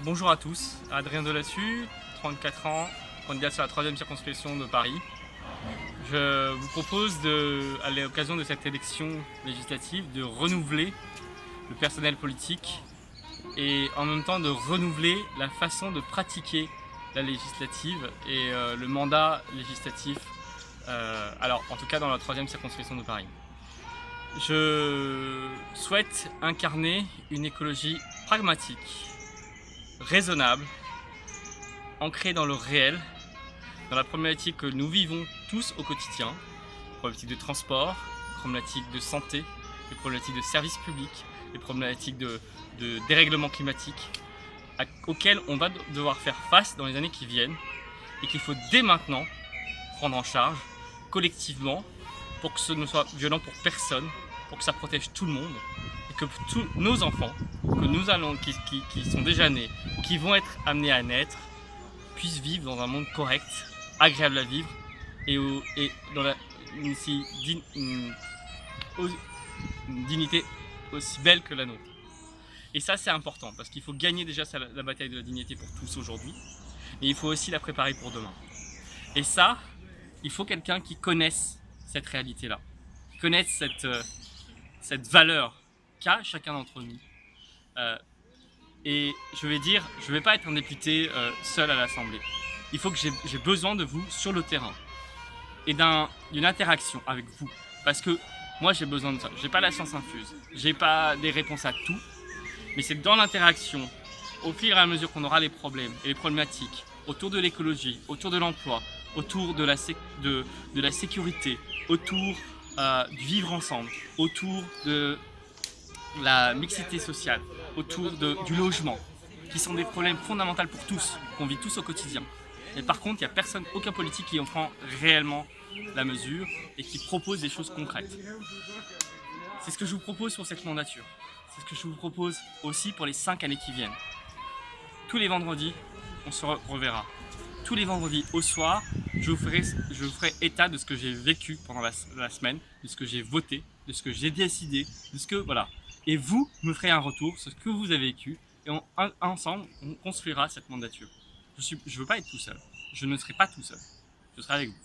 Bonjour à tous, Adrien Delassus, 34 ans, candidat sur la 3e circonscription de Paris. Je vous propose, à l'occasion de cette élection législative, de renouveler le personnel politique et en même temps de renouveler la façon de pratiquer la législative et le mandat législatif, alors en tout cas dans la 3e circonscription de Paris. Je souhaite incarner une écologie pragmatique, raisonnable, ancrée dans le réel, dans la problématique que nous vivons tous au quotidien, les problématiques de transport, les problématiques de santé, les problématiques de services publics, les problématiques de dérèglement climatique, auxquelles on va devoir faire face dans les années qui viennent et qu'il faut dès maintenant prendre en charge collectivement pour que ce ne soit violent pour personne, pour que ça protège tout le monde et que tous nos enfants qui sont déjà nés, qui vont être amenés à naître, puissent vivre dans un monde correct, agréable à vivre et dans une dignité aussi belle que la nôtre. Et ça c'est important parce qu'il faut gagner déjà la bataille de la dignité pour tous aujourd'hui, mais il faut aussi la préparer pour demain. Et ça, il faut quelqu'un qui connaisse cette réalité-là, qui connaisse cette valeur qu'a chacun d'entre nous. Et je vais pas être un député seul à l'Assemblée. Il faut que j'ai besoin de vous sur le terrain et d'une interaction avec vous. Parce que moi j'ai besoin de ça. J'ai pas la science infuse, j'ai pas des réponses à tout, mais c'est dans l'interaction, au fur et à mesure qu'on aura les problèmes et les problématiques autour de l'écologie, autour de l'emploi, autour de la sécurité, autour du vivre ensemble, autour de la mixité sociale, autour du logement, qui sont des problèmes fondamentaux pour tous, qu'on vit tous au quotidien. Mais par contre, il n'y a personne, aucun politique qui en prend réellement la mesure et qui propose des choses concrètes. C'est ce que je vous propose pour cette mandature. C'est ce que je vous propose aussi pour les 5 années qui viennent. Tous les vendredis, on se reverra. Tous les vendredis au soir, je vous ferai état de ce que j'ai vécu pendant la semaine, de ce que j'ai voté, de ce que j'ai décidé, de ce que voilà. Et vous me ferez un retour sur ce que vous avez vécu et ensemble, on construira cette mandature. Je veux pas être tout seul. Je ne serai pas tout seul. Je serai avec vous.